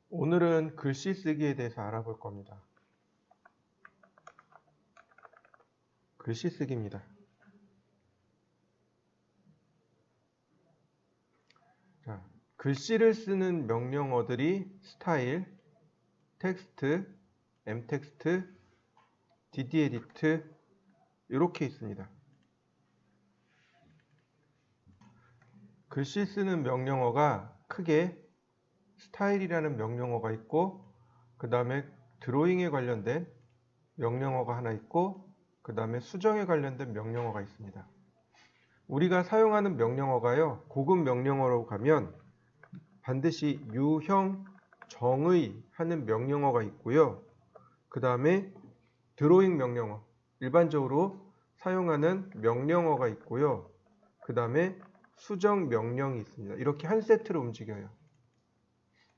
오늘은 글씨 쓰기에 대해서 알아볼 겁니다. 글씨 쓰기입니다. 자, 글씨를 쓰는 명령어들이 스타일, 텍스트, m텍스트, dd에디트 이렇게 있습니다. 글씨 쓰는 명령어가 크게 스타일이라는 명령어가 있고, 그 다음에 드로잉에 관련된 명령어가 하나 있고, 그 다음에 수정에 관련된 명령어가 있습니다. 우리가 사용하는 명령어가요, 고급 명령어로 가면 반드시 유형, 정의 하는 명령어가 있고요. 그 다음에 드로잉 명령어, 일반적으로 사용하는 명령어가 있고요. 그 다음에 수정 명령이 있습니다. 이렇게 한 세트로 움직여요.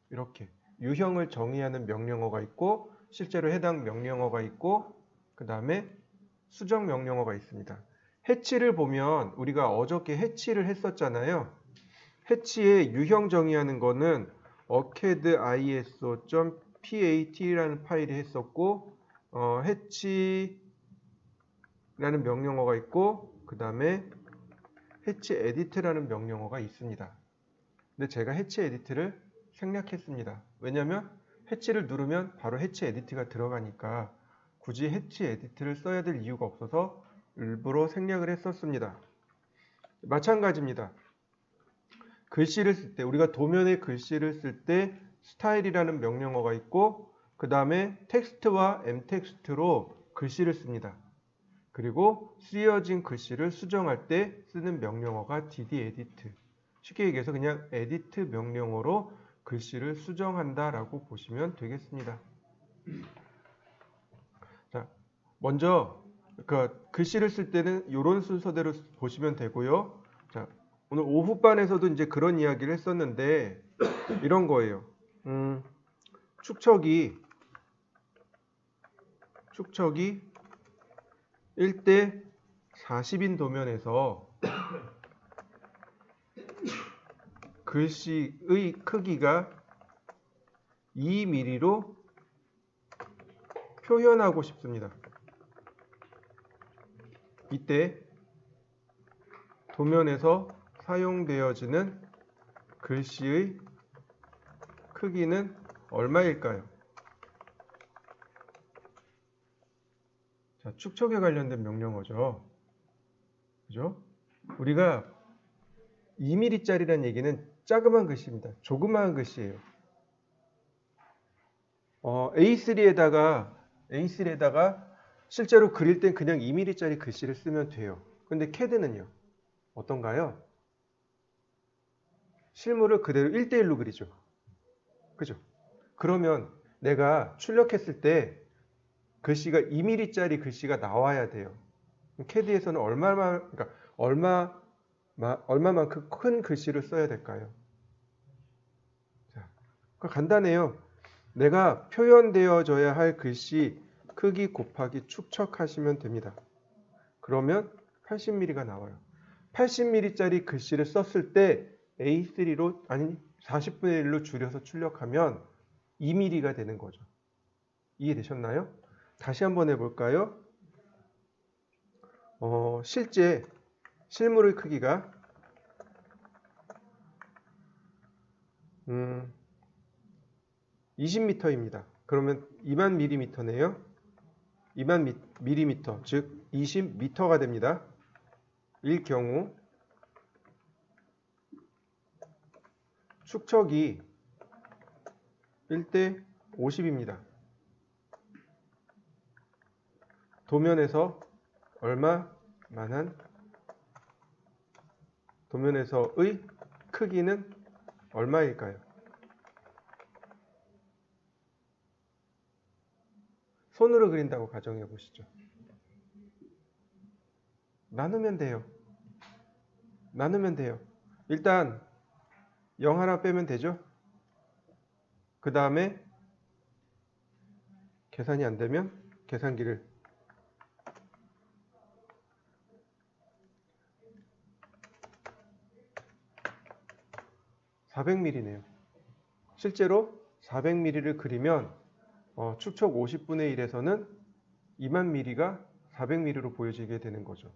이렇게 유형을 정의하는 명령어가 있고, 실제로 해당 명령어가 있고, 그 다음에 수정 명령어가 있습니다. 해치를 보면 우리가 어저께 해치를 했었잖아요. 해치의 유형 정의하는 거는 arcadiso.pat라는 파일이 했었고, 해치라는 명령어가 있고, 그 다음에 해치 에디트라는 명령어가 있습니다. 근데 제가 해치 에디트를 생략했습니다. 왜냐하면 해치를 누르면 바로 해치 에디트가 들어가니까 굳이 해치 에디트를 써야 될 이유가 없어서 일부러 생략을 했었습니다. 마찬가지입니다. 글씨를 쓸 때, 우리가 도면에 글씨를 쓸 때 스타일이라는 명령어가 있고, 그 다음에 텍스트와 m텍스트로 글씨를 씁니다. 그리고 쓰여진 글씨를 수정할 때 쓰는 명령어가 ddedit. 쉽게 얘기해서 그냥 edit 명령어로 글씨를 수정한다 라고 보시면 되겠습니다. 자, 먼저 글씨를 쓸 때는 이런 순서대로 보시면 되고요. 자, 오늘 오후반에서도 이제 그런 이야기를 했었는데 이런 거예요. 축척이 1대 40인 도면에서 글씨의 크기가 2mm로 표현하고 싶습니다. 이때 도면에서 사용되어지는 글씨의 크기는 얼마일까요? 자, 축척에 관련된 명령어죠. 그죠? 우리가 2mm짜리라는 얘기는 자그마한 글씨입니다. 조그마한 글씨예요. A3에다가 실제로 그릴 땐 그냥 2mm짜리 글씨를 쓰면 돼요. 근데 CAD는요? 어떤가요? 실물을 그대로 1대1로 그리죠. 그죠? 그러면 내가 출력했을 때 글씨가 2mm짜리 글씨가 나와야 돼요. CAD에서는 얼마만큼 큰 글씨를 써야 될까요? 자, 간단해요. 내가 표현되어져야 할 글씨 크기 곱하기 축척하시면 됩니다. 그러면 80mm가 나와요. 80mm짜리 글씨를 썼을 때 A3로, 아니 40분의 1로 줄여서 출력하면 2mm가 되는 거죠. 이해되셨나요? 다시 한번 해볼까요? 실제 실물의 크기가 20m입니다. 그러면 20000mm네요. 20000mm, 즉 20m가 됩니다. 일 경우 축척이 1대 50입니다. 도면에서 도면에서의 크기는 얼마일까요? 손으로 그린다고 가정해 보시죠. 나누면 돼요. 일단 0 하나 빼면 되죠. 그 다음에 계산이 안 되면 계산기를 400mm네요. 실제로 400mm를 그리면 축척 50분의 1에서는 2만 mm가 400mm로 보여지게 되는 거죠.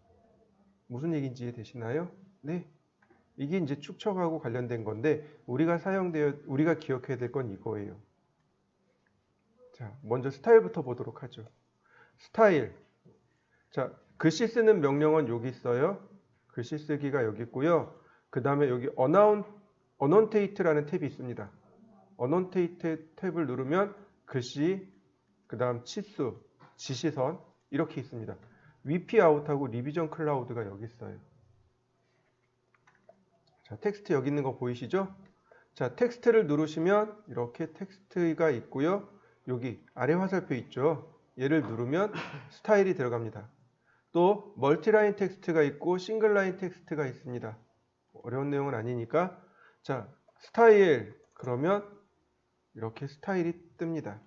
무슨 얘기인지 이해되시나요? 네. 이게 이제 축척하고 관련된 건데 우리가 기억해야 될 건 이거예요. 자, 먼저 스타일부터 보도록 하죠. 스타일. 자, 글씨 쓰는 명령어는 여기 있어요. 글씨 쓰기가 여기 있고요. 그 다음에 여기 어넌테이트라는 탭이 있습니다. 어넌테이트 탭을 누르면 글씨, 그 다음 치수, 지시선 이렇게 있습니다. 위피 아웃하고 리비전 클라우드가 여기 있어요. 자, 텍스트 여기 있는 거 보이시죠? 자, 텍스트를 누르시면 이렇게 텍스트가 있고요. 여기 아래 화살표 있죠? 얘를 누르면 스타일이 들어갑니다. 또 멀티라인 텍스트가 있고 싱글라인 텍스트가 있습니다. 어려운 내용은 아니니까. 자, 스타일 그러면 이렇게 스타일이 뜹니다.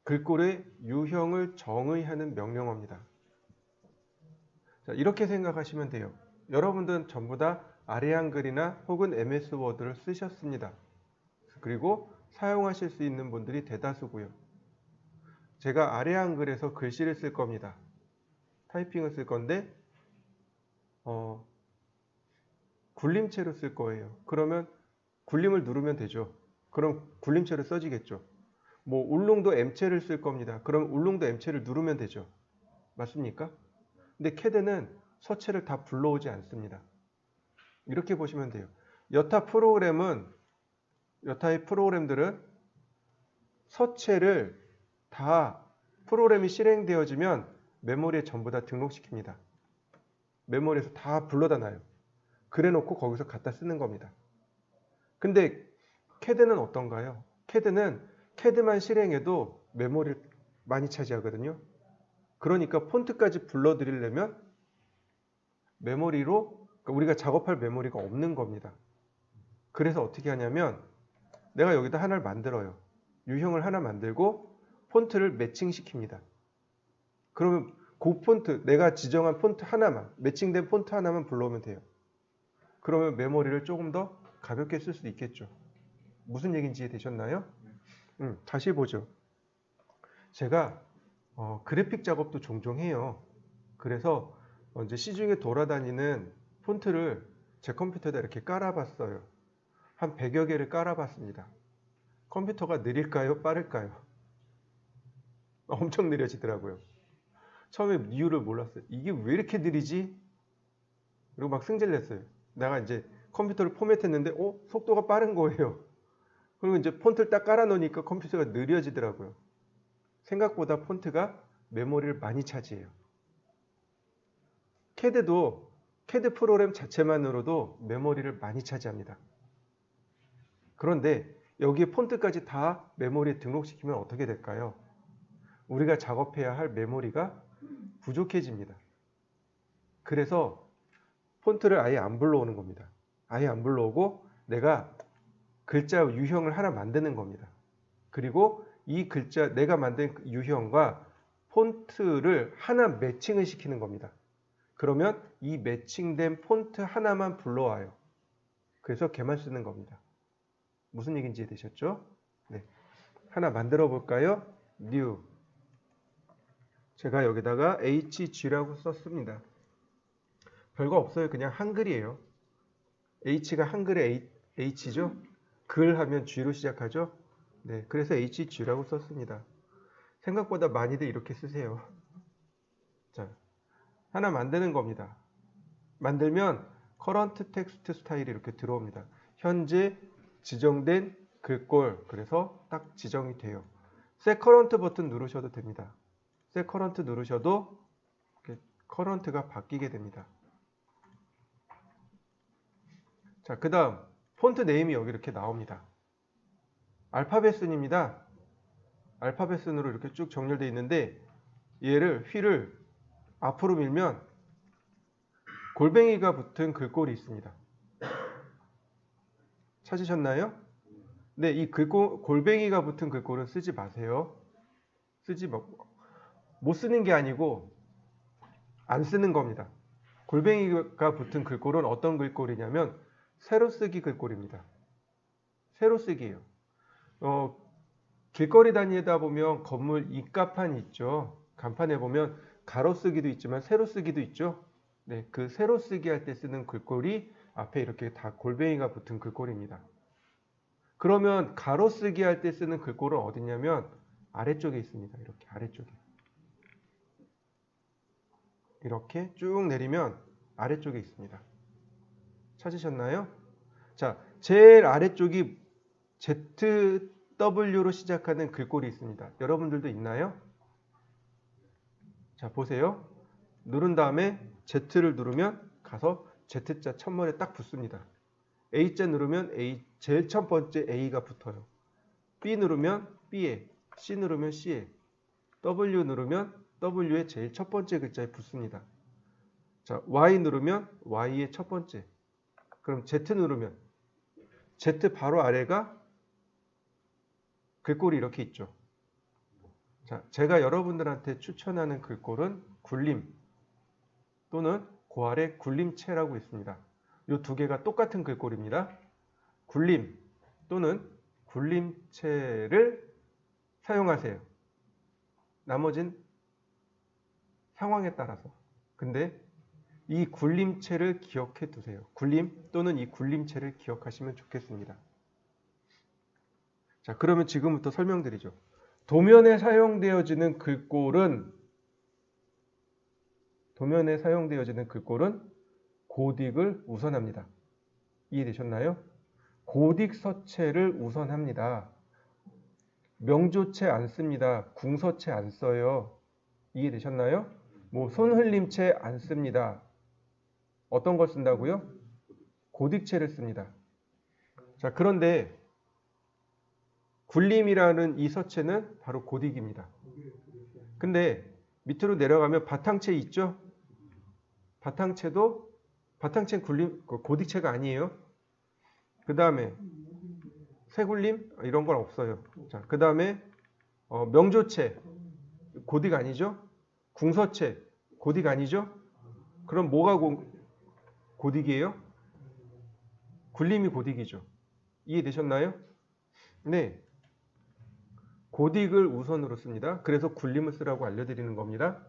글꼴의 유형을 정의하는 명령어입니다. 자, 이렇게 생각하시면 돼요. 여러분들은 전부 다 아래 한글이나 혹은 MS 워드를 쓰셨습니다. 그리고 사용하실 수 있는 분들이 대다수고요. 제가 아래 한글에서 글씨를 쓸 겁니다. 타이핑을 쓸 건데 굴림체로 쓸 거예요. 그러면 굴림을 누르면 되죠. 그럼 굴림체로 써지겠죠. 뭐 울릉도 M체를 쓸 겁니다. 그럼 울릉도 M체를 누르면 되죠. 맞습니까? 근데 캐드는 서체를 다 불러오지 않습니다. 이렇게 보시면 돼요. 여타의 프로그램들은 서체를 다 프로그램이 실행되어지면 메모리에 전부 다 등록시킵니다. 메모리에서 다 불러다 놔요. 그래 놓고 거기서 갖다 쓰는 겁니다. 근데 캐드는 어떤가요? 캐드만 실행해도 메모리를 많이 차지하거든요. 그러니까 폰트까지 불러드리려면 메모리로, 그러니까 우리가 작업할 메모리가 없는 겁니다. 그래서 어떻게 하냐면 내가 여기다 하나를 만들어요. 유형을 하나 만들고 폰트를 매칭시킵니다. 그러면 그 폰트, 내가 지정한 폰트 하나만, 매칭된 폰트 하나만 불러오면 돼요. 그러면 메모리를 조금 더 가볍게 쓸 수 있겠죠. 무슨 얘기인지 이해되셨나요? 다시 보죠. 제가 그래픽 작업도 종종 해요. 그래서 이제 시중에 돌아다니는 폰트를 제 컴퓨터에다 이렇게 깔아봤어요. 한 100여 개를 깔아봤습니다. 컴퓨터가 느릴까요? 빠를까요? 엄청 느려지더라고요. 처음에 이유를 몰랐어요. 이게 왜 이렇게 느리지? 그리고 막 승질냈어요. 내가 이제 컴퓨터를 포맷했는데 속도가 빠른 거예요. 그리고 이제 폰트를 딱 깔아놓으니까 컴퓨터가 느려지더라고요. 생각보다 폰트가 메모리를 많이 차지해요. 캐드 프로그램 자체만으로도 메모리를 많이 차지합니다. 그런데 여기에 폰트까지 다 메모리에 등록시키면 어떻게 될까요? 우리가 작업해야 할 메모리가 부족해집니다. 그래서 폰트를 아예 안 불러오는 겁니다. 아예 안 불러오고 내가 글자 유형을 하나 만드는 겁니다. 그리고 이 글자, 내가 만든 유형과 폰트를 하나 매칭을 시키는 겁니다. 그러면 이 매칭된 폰트 하나만 불러와요. 그래서 걔만 쓰는 겁니다. 무슨 얘기인지 이해되셨죠? 네. 하나 만들어 볼까요? New. 제가 여기다가 HG라고 썼습니다. 별거 없어요. 그냥 한글이에요. H가 한글의 H죠? 글 하면 G로 시작하죠? 네, 그래서 HG라고 썼습니다. 생각보다 많이들 이렇게 쓰세요. 자, 하나 만드는 겁니다. 만들면 current text 스타일이 이렇게 들어옵니다. 현재 지정된 글꼴, 그래서 딱 지정이 돼요. set current 버튼 누르셔도 됩니다. set current 누르셔도 current가 바뀌게 됩니다. 자, 그 다음 폰트 네임이 여기 이렇게 나옵니다. 알파벳순입니다. 알파벳순으로 이렇게 쭉 정렬되어 있는데 얘를 휠을 앞으로 밀면 골뱅이가 붙은 글꼴이 있습니다. 찾으셨나요? 네, 이 골뱅이가 붙은 글꼴은 쓰지 마세요. 못 쓰는 게 아니고 안 쓰는 겁니다. 골뱅이가 붙은 글꼴은 어떤 글꼴이냐면 세로쓰기 글꼴입니다. 세로쓰기예요. 어, 길거리 다니다 보면 건물 입간판이 있죠. 간판에 보면 가로 쓰기도 있지만 세로 쓰기도 있죠. 네, 그 세로 쓰기 할 때 쓰는 글꼴이 앞에 이렇게 다 골뱅이가 붙은 글꼴입니다. 그러면 가로 쓰기 할 때 쓰는 글꼴은 어디냐면 아래쪽에 있습니다. 이렇게 아래쪽에. 이렇게 쭉 내리면 아래쪽에 있습니다. 찾으셨나요? 자, 제일 아래쪽이 ZW로 시작하는 글꼴이 있습니다. 여러분들도 있나요? 자, 보세요. 누른 다음에 Z를 누르면 가서 Z자 첫머리에 딱 붙습니다. A자 누르면 제일 첫 번째 A가 붙어요. B 누르면 B에, C 누르면 C에, W 누르면 W의 제일 첫 번째 글자에 붙습니다. 자, Y 누르면 Y의 첫 번째. 그럼 Z 누르면 Z 바로 아래가 글꼴이 이렇게 있죠. 자, 제가 여러분들한테 추천하는 글꼴은 굴림 또는 그 아래 굴림체라고 있습니다. 이 두 개가 똑같은 글꼴입니다. 굴림 또는 굴림체를 사용하세요. 나머진 상황에 따라서. 근데 이 굴림체를 기억해 두세요. 굴림 또는 이 굴림체를 기억하시면 좋겠습니다. 자, 그러면 지금부터 설명드리죠. 도면에 사용되어지는 글꼴은 고딕을 우선합니다. 이해되셨나요? 고딕 서체를 우선합니다. 명조체 안 씁니다. 궁서체 안 써요. 이해되셨나요? 뭐 손흘림체 안 씁니다. 어떤 걸 쓴다고요? 고딕체를 씁니다. 자, 그런데 굴림이라는 이 서체는 바로 고딕입니다. 근데 밑으로 내려가면 바탕체 있죠? 바탕체는 고딕체가 아니에요. 그 다음에 세굴림 이런 건 없어요. 자, 그 다음에 명조체 고딕 아니죠? 궁서체 고딕 아니죠? 그럼 뭐가 고딕이에요? 굴림이 고딕이죠. 이해되셨나요? 네. 고딕을 우선으로 씁니다. 그래서 굴림을 쓰라고 알려드리는 겁니다.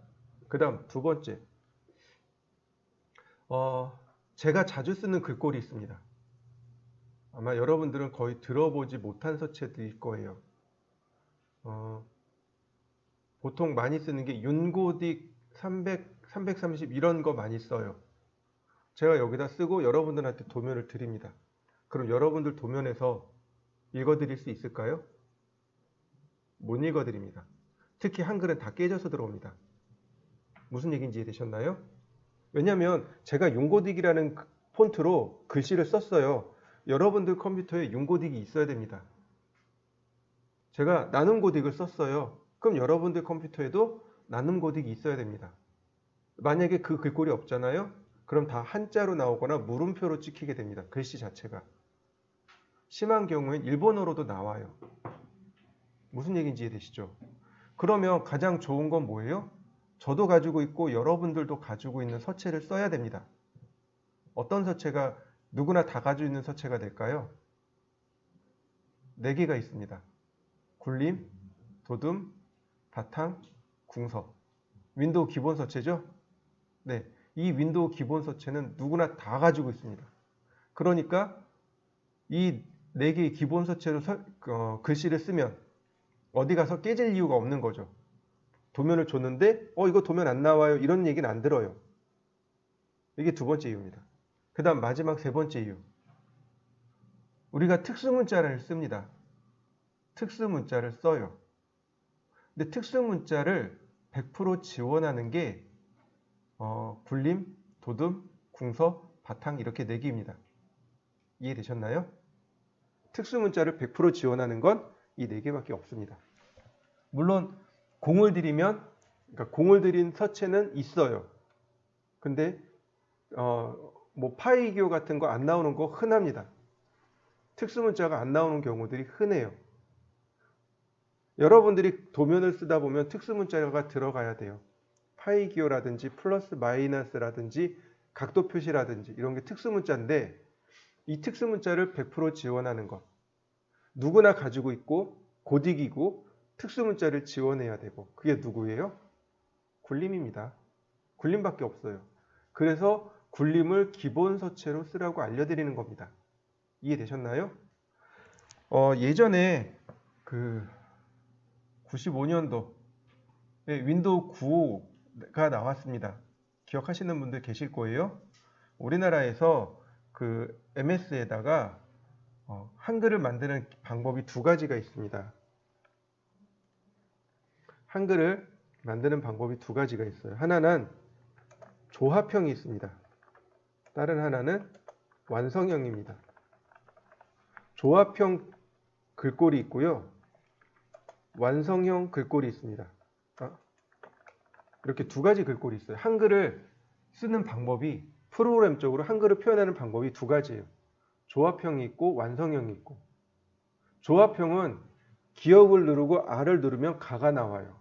그 다음 두 번째. 제가 자주 쓰는 글꼴이 있습니다. 아마 여러분들은 거의 들어보지 못한 서체들일 거예요. 보통 많이 쓰는 게 윤고딕 330 이런 거 많이 써요. 제가 여기다 쓰고 여러분들한테 도면을 드립니다. 그럼 여러분들 도면에서 읽어드릴 수 있을까요? 못 읽어드립니다. 특히 한글은 다 깨져서 들어옵니다. 무슨 얘기인지 이해되셨나요? 왜냐하면 제가 윤고딕이라는 폰트로 글씨를 썼어요. 여러분들 컴퓨터에 윤고딕이 있어야 됩니다. 제가 나눔고딕을 썼어요. 그럼 여러분들 컴퓨터에도 나눔고딕이 있어야 됩니다. 만약에 그 글꼴이 없잖아요. 그럼 다 한자로 나오거나 물음표로 찍히게 됩니다. 글씨 자체가. 심한 경우엔 일본어로도 나와요. 무슨 얘기인지 이해되시죠? 그러면 가장 좋은 건 뭐예요? 저도 가지고 있고 여러분들도 가지고 있는 서체를 써야 됩니다. 어떤 서체가 누구나 다 가지고 있는 서체가 될까요? 4개가 있습니다. 굴림, 도둠, 바탕, 궁서. 윈도우 기본 서체죠? 네, 이 윈도우 기본 서체는 누구나 다 가지고 있습니다. 그러니까 이 4개의 기본 서체로 글씨를 쓰면 어디 가서 깨질 이유가 없는 거죠. 도면을 줬는데 이거 도면 안 나와요. 이런 얘기는 안 들어요. 이게 두 번째 이유입니다. 그 다음 마지막 세 번째 이유. 우리가 특수문자를 씁니다. 특수문자를 써요. 근데 특수문자를 100% 지원하는 게 굴림, 도둠, 궁서, 바탕 이렇게 4개입니다. 이해되셨나요? 특수문자를 100% 지원하는 건 이 4개밖에 없습니다. 물론 공을 들이면 그러니까 공을 들인 서체는 있어요. 근데 뭐 파이기호 같은 거 안 나오는 거 흔합니다. 특수문자가 안 나오는 경우들이 흔해요. 여러분들이 도면을 쓰다 보면 특수문자가 들어가야 돼요. 파이기호라든지 플러스 마이너스라든지 각도 표시라든지 이런 게 특수문자인데 이 특수문자를 100% 지원하는 것. 누구나 가지고 있고 고딕이고 특수문자를 지원해야 되고 그게 누구예요? 굴림입니다. 굴림밖에 없어요. 그래서 굴림을 기본 서체로 쓰라고 알려드리는 겁니다. 이해되셨나요? 예전에 그 95년도에 윈도우 9가 나왔습니다. 기억하시는 분들 계실 거예요. 우리나라에서 그 MS에다가 한글을 만드는 방법이 두 가지가 있습니다. 한글을 만드는 방법이 두 가지가 있어요. 하나는 조합형이 있습니다. 다른 하나는 완성형입니다. 조합형 글꼴이 있고요. 완성형 글꼴이 있습니다. 이렇게 두 가지 글꼴이 있어요. 한글을 쓰는 방법이 프로그램적으로 한글을 표현하는 방법이 두 가지예요. 조합형이 있고 완성형이 있고. 조합형은 기역을 누르고 R을 누르면 가가 나와요.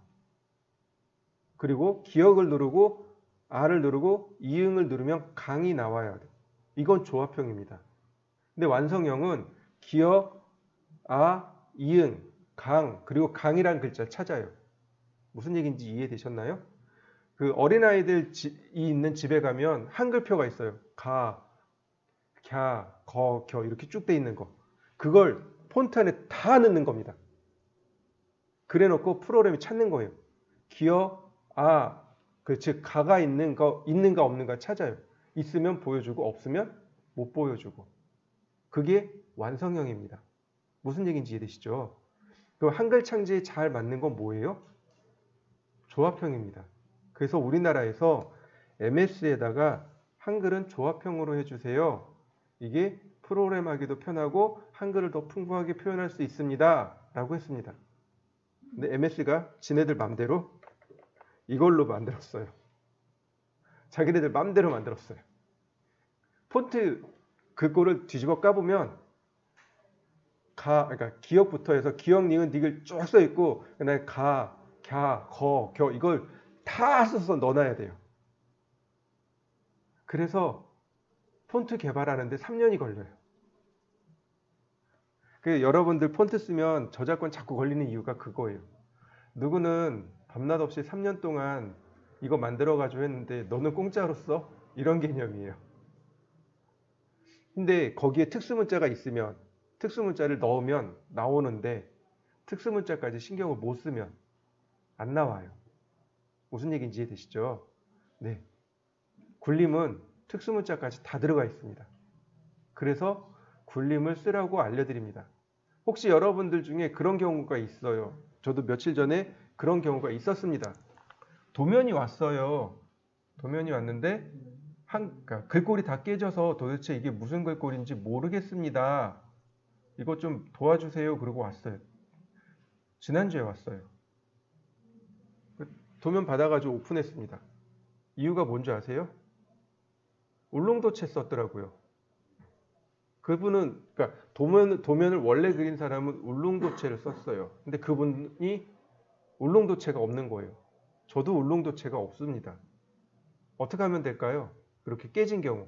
그리고 기역을 누르고 R을 누르고 이응을 누르면 강이 나와야 돼요. 이건 조합형입니다. 근데 완성형은 기역, 아, 이응, 강, 그리고 강이라는 글자를 찾아요. 무슨 얘기인지 이해되셨나요? 그 어린아이들이 있는 집에 가면 한글표가 있어요. 가, 갸, 거, 겨 이렇게 쭉 돼 있는 거. 그걸 폰트 안에 다 넣는 겁니다. 그래 놓고 프로그램이 찾는 거예요. 기역, 아, 즉 가가 있는가 없는가 찾아요. 있으면 보여주고 없으면 못 보여주고. 그게 완성형입니다. 무슨 얘기인지 이해되시죠? 그럼 한글 창제에 잘 맞는 건 뭐예요? 조합형입니다. 그래서 우리나라에서 MS에다가 한글은 조합형으로 해주세요. 이게 프로그램 하기도 편하고 한글을 더 풍부하게 표현할 수 있습니다. 라고 했습니다. 근데 MS가 지네들 맘대로 이걸로 만들었어요. 자기네들 맘대로 만들었어요. 폰트 글꼴을 뒤집어 까보면 그러니까 기역부터 해서 기역, 니은, 닉을 쭉 써 있고 그다음에 가, 갸, 거, 겨 이걸 다 써서 넣어놔야 돼요. 그래서 폰트 개발하는데 3년이 걸려요. 여러분들 폰트 쓰면 저작권 자꾸 걸리는 이유가 그거예요. 누구는 밤낮 없이 3년 동안 이거 만들어가지고 했는데 너는 공짜로 써? 이런 개념이에요. 근데 거기에 특수문자가 있으면 특수문자를 넣으면 나오는데 특수문자까지 신경을 못 쓰면 안 나와요. 무슨 얘기인지 이해되시죠? 네. 굴림은 특수문자까지 다 들어가 있습니다. 그래서 굴림을 쓰라고 알려드립니다. 혹시 여러분들 중에 그런 경우가 있어요. 저도 며칠 전에 그런 경우가 있었습니다. 도면이 왔어요. 도면이 왔는데 그러니까 글꼴이 다 깨져서 도대체 이게 무슨 글꼴인지 모르겠습니다. 이거 좀 도와주세요. 그러고 왔어요. 지난주에 왔어요. 도면 받아가지고 오픈했습니다. 이유가 뭔지 아세요? 울릉도체 썼더라고요. 그분은 그러니까 도면을 원래 그린 사람은 울릉도체를 썼어요. 근데 그분이 울릉도체가 없는 거예요. 저도 울릉도체가 없습니다. 어떻게 하면 될까요? 그렇게 깨진 경우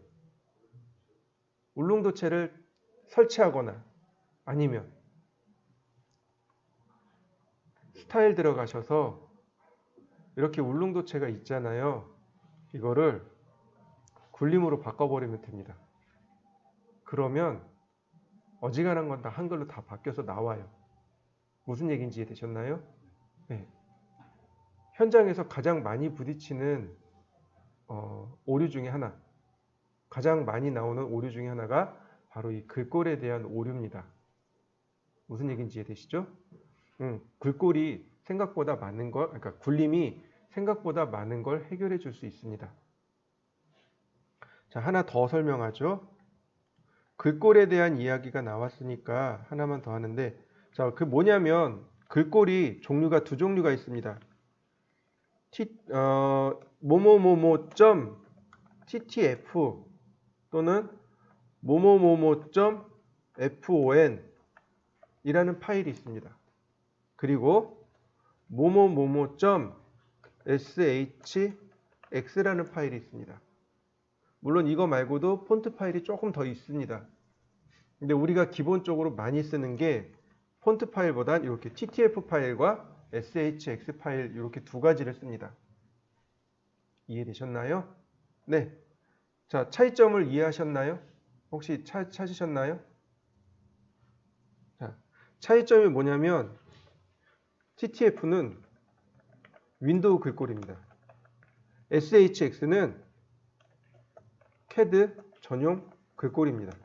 울릉도체를 설치하거나 아니면 스타일 들어가셔서 이렇게 울릉도체가 있잖아요. 이거를 굴림으로 바꿔버리면 됩니다. 그러면 어지간한 건 다 한글로 다 바뀌어서 나와요. 무슨 얘기인지 이해되셨나요? 네. 현장에서 가장 많이 부딪히는 오류 중에 하나, 가장 많이 나오는 오류 중에 하나가 바로 이 글꼴에 대한 오류입니다. 무슨 얘기인지 이해되시죠? 글꼴이 생각보다 많은 걸, 그러니까 굴림이 생각보다 많은 걸 해결해 줄 수 있습니다. 자, 하나 더 설명하죠. 글꼴에 대한 이야기가 나왔으니까 하나만 더 하는데, 자, 그 뭐냐면 글꼴이 종류가 두 종류가 있습니다. 뭐뭐뭐뭐.ttf 또는 뭐뭐뭐뭐.fon 이라는 파일이 있습니다. 그리고 뭐뭐뭐뭐.shx라는 파일이 있습니다. 물론 이거 말고도 폰트 파일이 조금 더 있습니다. 근데 우리가 기본적으로 많이 쓰는 게 폰트 파일보단 이렇게 TTF 파일과 SHX 파일 이렇게 두 가지를 씁니다. 이해되셨나요? 네. 자, 차이점을 이해하셨나요? 혹시 찾으셨나요? 자, 차이점이 뭐냐면 TTF는 윈도우 글꼴입니다. SHX는 CAD 전용 글꼴입니다.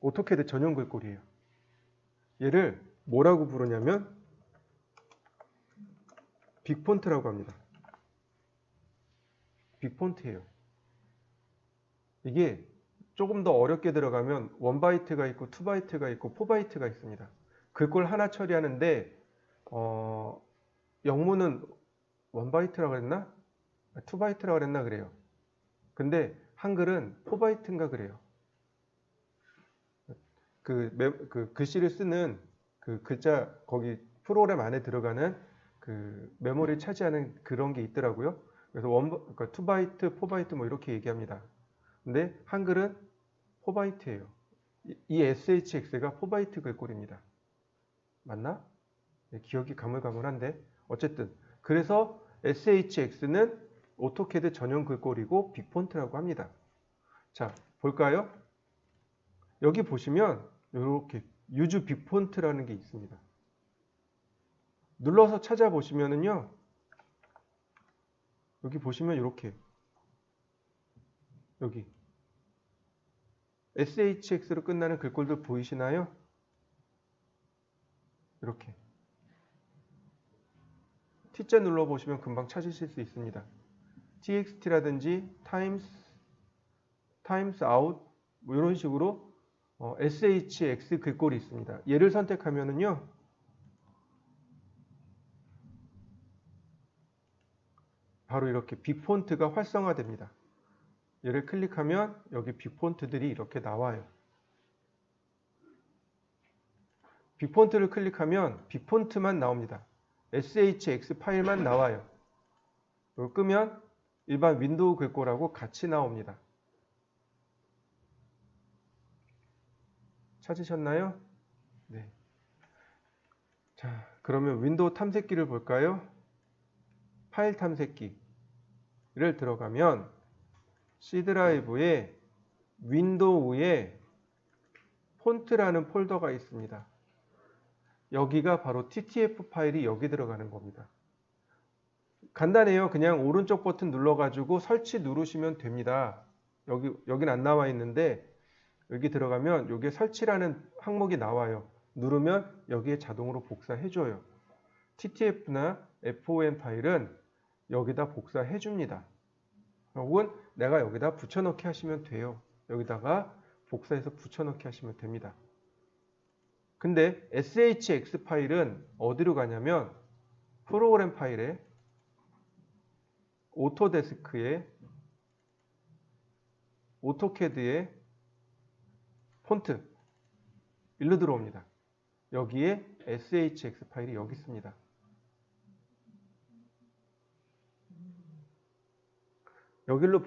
오토캐드 전용 글꼴이에요. 얘를 뭐라고 부르냐면 빅폰트라고 합니다. 빅폰트예요. 이게 조금 더 어렵게 들어가면 1바이트가 있고 2바이트가 있고 4바이트가 있습니다. 글꼴 하나 처리하는데 영문은 1바이트라고 그랬나? 2바이트라고 그랬나 그래요. 근데 한글은 4바이트인가 그래요. 그 글씨를 쓰는 그 글자 거기 프로그램 안에 들어가는 그 메모리를 차지하는 그런 게 있더라고요. 그래서 그러니까 2바이트, 4바이트 뭐 이렇게 얘기합니다. 근데 한글은 4바이트예요. 이 SHX가 4바이트 글꼴입니다. 맞나? 네, 기억이 가물가물한데 어쨌든 그래서 SHX는 오토캐드 전용 글꼴이고 빅폰트라고 합니다. 자, 볼까요? 여기 보시면 이렇게 유즈 빅폰트라는 게 있습니다. 눌러서 찾아보시면은요. 여기 보시면 이렇게 여기 SHX로 끝나는 글꼴들 보이시나요? 이렇게 T자 눌러보시면 금방 찾으실 수 있습니다. txt라든지 times out 뭐 이런 식으로 SHX 글꼴이 있습니다. 얘를 선택하면은요. 바로 이렇게 빅폰트가 활성화됩니다. 얘를 클릭하면 여기 빅폰트들이 이렇게 나와요. 빅폰트를 클릭하면 빅폰트만 나옵니다. SHX 파일만 나와요. 이걸 끄면 일반 윈도우 글꼴하고 같이 나옵니다. 찾으셨나요? 네. 자, 그러면 윈도우 탐색기를 볼까요? 파일 탐색기를 들어가면 C 드라이브에 윈도우에 폰트라는 폴더가 있습니다. 여기가 바로 TTF 파일이 여기 들어가는 겁니다. 간단해요. 그냥 오른쪽 버튼 눌러가지고 설치 누르시면 됩니다. 여긴 안 나와 있는데 여기 들어가면 여기에 설치라는 항목이 나와요. 누르면 여기에 자동으로 복사해줘요. TTF나 FON 파일은 여기다 복사해줍니다. 혹은 내가 여기다 붙여넣기 하시면 돼요. 여기다가 복사해서 붙여넣기 하시면 됩니다. 근데 SHX 파일은 어디로 가냐면 프로그램 파일에 오토데스크에 오토캐드에 폰트 일로 들어옵니다. 여기에 SHX 파일이 여기 있습니다. 여기로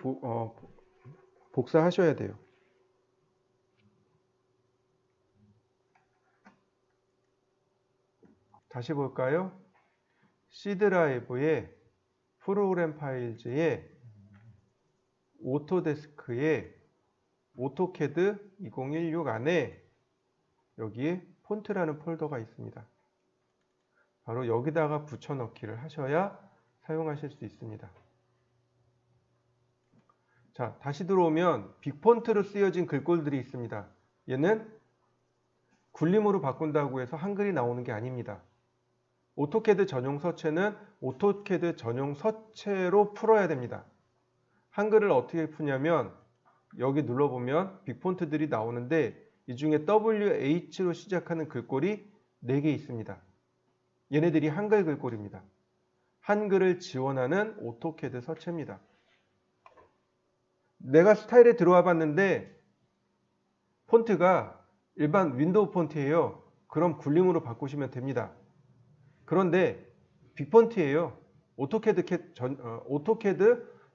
복사하셔야 돼요. 다시 볼까요? C 드라이브에 프로그램 파일즈에 오토데스크에 오토캐드 2016 안에 여기에 폰트라는 폴더가 있습니다. 바로 여기다가 붙여넣기를 하셔야 사용하실 수 있습니다. 자, 다시 들어오면 빅폰트로 쓰여진 글꼴들이 있습니다. 얘는 굴림으로 바꾼다고 해서 한글이 나오는 게 아닙니다. 오토캐드 전용 서체는 오토캐드 전용 서체로 풀어야 됩니다. 한글을 어떻게 푸냐면 여기 눌러보면 빅폰트들이 나오는데 이 중에 WH로 시작하는 글꼴이 4개 있습니다. 얘네들이 한글 글꼴입니다. 한글을 지원하는 오토캐드 서체입니다. 내가 스타일에 들어와 봤는데 폰트가 일반 윈도우 폰트예요. 그럼 굴림으로 바꾸시면 됩니다. 그런데 빅폰트예요. 오토캐드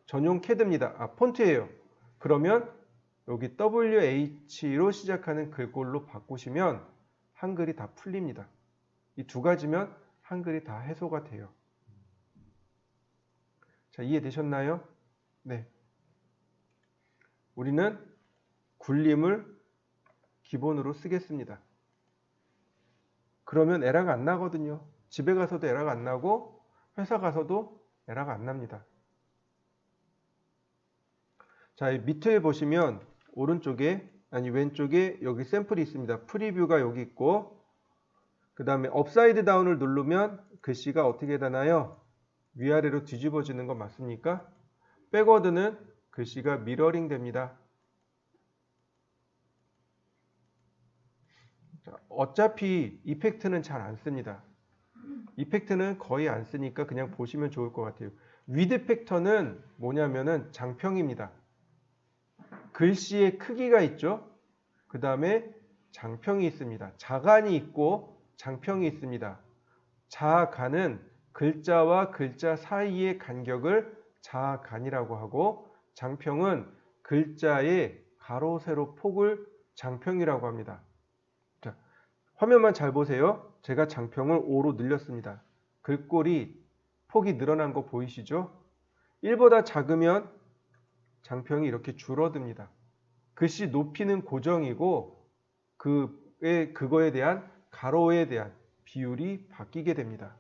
전용 캐드입니다. 폰트예요. 그러면 여기 WH로 시작하는 글꼴로 바꾸시면 한글이 다 풀립니다. 이 두 가지면 한글이 다 해소가 돼요. 자, 이해되셨나요? 네. 우리는 굴림을 기본으로 쓰겠습니다. 그러면 에러가 안 나거든요. 집에 가서도 에러가 안 나고 회사 가서도 에러가 안 납니다. 자, 밑에 보시면 왼쪽에 여기 샘플이 있습니다. 프리뷰가 여기 있고, 그 다음에 업사이드 다운을 누르면 글씨가 어떻게 되나요? 위아래로 뒤집어지는 거 맞습니까? 백워드는 글씨가 미러링 됩니다. 자, 어차피 이펙트는 잘 안 씁니다. 이펙트는 거의 안 쓰니까 그냥 보시면 좋을 것 같아요. 위드 팩터는 뭐냐면은 장평입니다. 글씨의 크기가 있죠. 그 다음에 장평이 있습니다. 자간이 있고 장평이 있습니다. 자간은 글자와 글자 사이의 간격을 자간이라고 하고, 장평은 글자의 가로 세로 폭을 장평이라고 합니다. 자, 화면만 잘 보세요. 제가 장평을 5로 늘렸습니다. 글꼴이 폭이 늘어난 거 보이시죠? 1보다 작으면 장평이 이렇게 줄어듭니다. 글씨 높이는 고정이고 그거에 대한 가로에 대한 비율이 바뀌게 됩니다.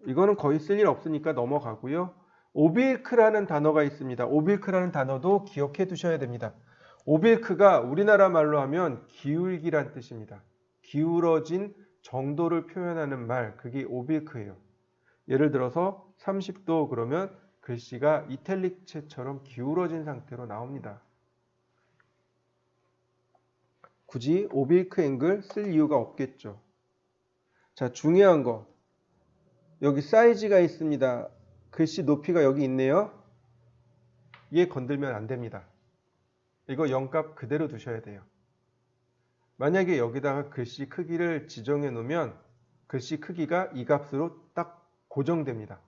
이거는 거의 쓸 일 없으니까 넘어가고요. 오빌크라는 단어가 있습니다. 오빌크라는 단어도 기억해 두셔야 됩니다. 오빌크가 우리나라 말로 하면 기울기란 뜻입니다. 기울어진 정도를 표현하는 말, 그게 오빌크예요. 예를 들어서 30도 그러면 글씨가 이탈릭체처럼 기울어진 상태로 나옵니다. 굳이 오빌크 앵글 쓸 이유가 없겠죠. 자, 중요한 거. 여기 사이즈가 있습니다. 글씨 높이가 여기 있네요. 얘 건들면 안 됩니다. 이거 0값 그대로 두셔야 돼요. 만약에 여기다가 글씨 크기를 지정해 놓으면 글씨 크기가 이 값으로 딱 고정됩니다.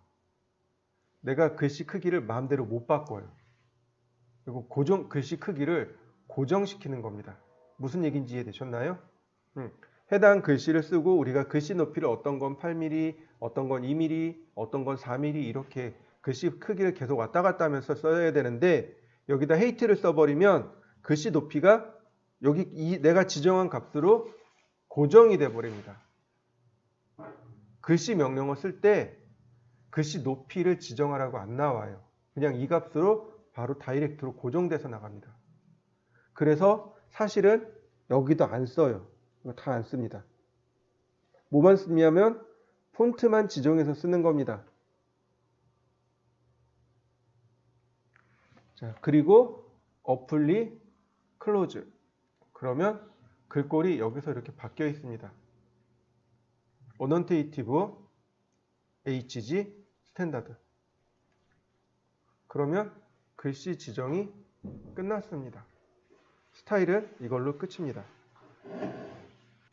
내가 글씨 크기를 마음대로 못 바꿔요. 그리고 글씨 크기를 고정시키는 겁니다. 무슨 얘기인지 이해되셨나요? 해당 글씨를 쓰고 우리가 글씨 높이를 어떤 건 8mm, 어떤 건 2mm, 어떤 건 4mm 이렇게 글씨 크기를 계속 왔다 갔다 하면서 써야 되는데, 여기다 헤이트를 써버리면 글씨 높이가 여기 내가 지정한 값으로 고정이 돼 버립니다. 글씨 명령어 쓸 때 글씨 높이를 지정하라고 안 나와요. 그냥 이 값으로 바로 다이렉트로 고정돼서 나갑니다. 그래서 사실은 여기도 안 써요. 이거 다 안 씁니다. 뭐만 쓰냐면 폰트만 지정해서 쓰는 겁니다. 자, 그리고 어플리 클로즈. 그러면 글꼴이 여기서 이렇게 바뀌어 있습니다. 어넌테이티브 HG 스탠다드. 그러면 글씨 지정이 끝났습니다. 스타일은 이걸로 끝입니다.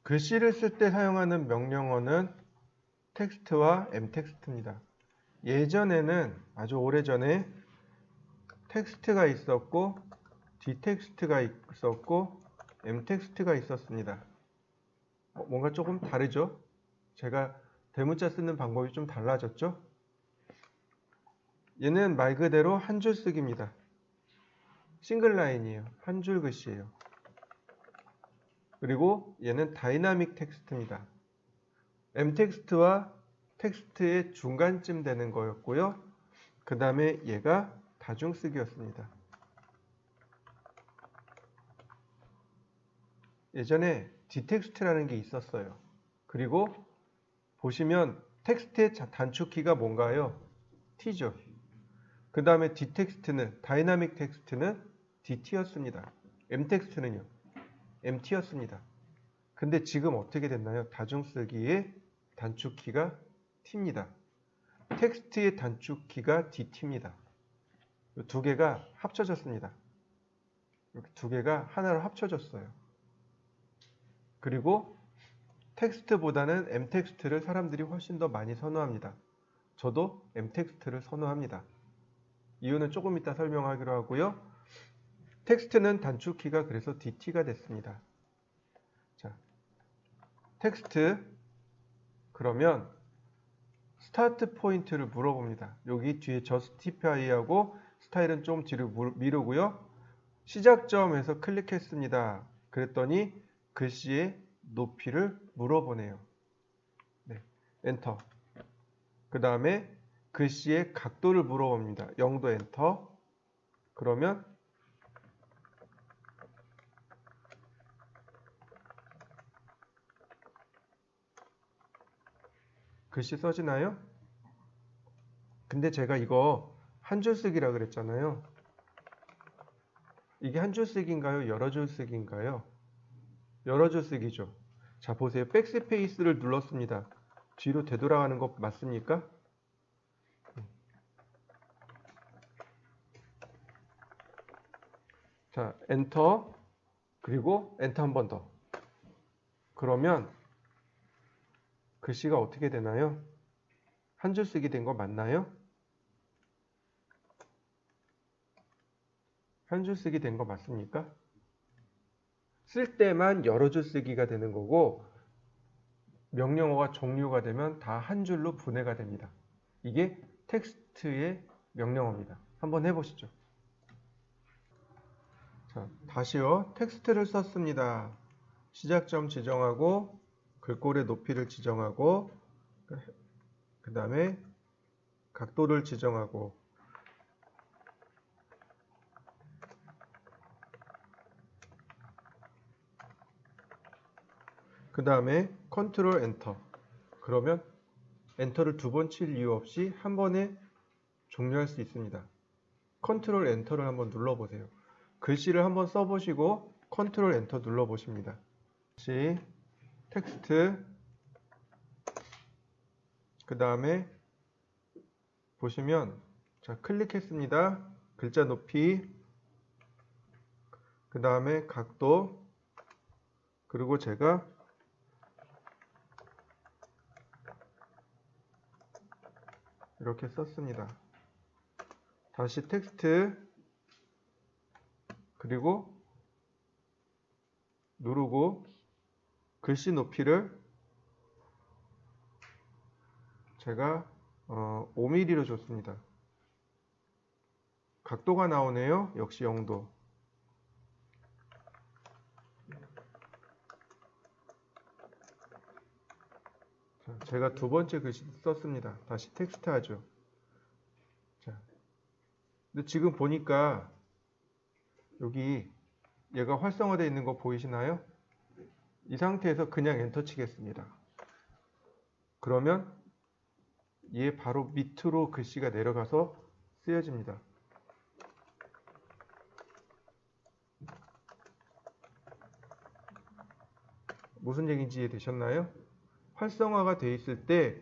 글씨를 쓸 때 사용하는 명령어는 텍스트와 m텍스트입니다. 예전에는 아주 오래전에 텍스트가 있었고 d텍스트가 있었고 m텍스트가 있었습니다. 뭔가 조금 다르죠? 제가 대문자 쓰는 방법이 좀 달라졌죠? 얘는 말 그대로 한 줄 쓰기입니다. 싱글 라인이에요. 한 줄 글씨예요. 그리고 얘는 다이나믹 텍스트입니다. m텍스트와 텍스트의 중간쯤 되는 거였고요. 그 다음에 얘가 다중쓰기였습니다. 예전에 d텍스트라는 게 있었어요. 그리고 보시면 텍스트의 단축키가 뭔가요? T죠. 그 다음에 d텍스트는 다이나믹 텍스트는 DT였습니다. m텍스트는요? MT였습니다. 근데 지금 어떻게 됐나요? 다중쓰기의 단축키가 T입니다. 텍스트의 단축키가 DT입니다. 이 두 개가 합쳐졌습니다. 이렇게 두 개가 하나로 합쳐졌어요. 그리고 텍스트보다는 m텍스트를 사람들이 훨씬 더 많이 선호합니다. 저도 m텍스트를 선호합니다. 이유는 조금 이따 설명하기로 하고요. 텍스트는 단축키가 그래서 DT가 됐습니다. 자, 텍스트 그러면 스타트 포인트를 물어봅니다. 여기 뒤에 justify하고 스타일은 좀 뒤로 미루고요. 시작점에서 클릭했습니다. 그랬더니 글씨의 높이를 물어보네요. 네, 엔터. 그 다음에 글씨의 각도를 물어봅니다. 0도 엔터. 그러면 글씨 써지나요? 근데 제가 이거 한 줄 쓰기라 그랬잖아요. 이게 한 줄 쓰기인가요? 여러 줄 쓰기인가요? 여러 줄 쓰기죠. 자, 보세요. 백스페이스를 눌렀습니다. 뒤로 되돌아가는 거 맞습니까? 자, 엔터. 그리고 엔터 한 번 더. 그러면 글씨가 어떻게 되나요? 한 줄 쓰기 된 거 맞나요? 한 줄 쓰기 된 거 맞습니까? 쓸 때만 여러 줄 쓰기가 되는 거고 명령어가 종류가 되면 다 한 줄로 분해가 됩니다. 이게 텍스트의 명령어입니다. 한번 해보시죠. 자, 다시요. 텍스트를 썼습니다. 시작점 지정하고 글꼴의 높이를 지정하고 그 다음에 각도를 지정하고 그 다음에 컨트롤 엔터. 그러면 엔터를 두 번 칠 이유 없이 한 번에 종료할 수 있습니다. 컨트롤 엔터를 한번 눌러보세요. 글씨를 한번 써보시고 컨트롤 엔터 눌러보십니다. 다시 텍스트 그 다음에 보시면 자 클릭했습니다. 글자 높이 그 다음에 각도 그리고 제가 이렇게 썼습니다. 다시 텍스트 그리고 누르고 글씨 높이를 제가 5mm로 줬습니다. 각도가 나오네요. 역시 0도. 자, 제가 두 번째 글씨 썼습니다. 다시 텍스트 하죠. 자, 근데 지금 보니까 여기 얘가 활성화되어 있는 거 보이시나요? 이 상태에서 그냥 엔터 치겠습니다. 그러면 얘 바로 밑으로 글씨가 내려가서 쓰여집니다. 무슨 얘기인지 이해되셨나요? 활성화가 되어 있을 때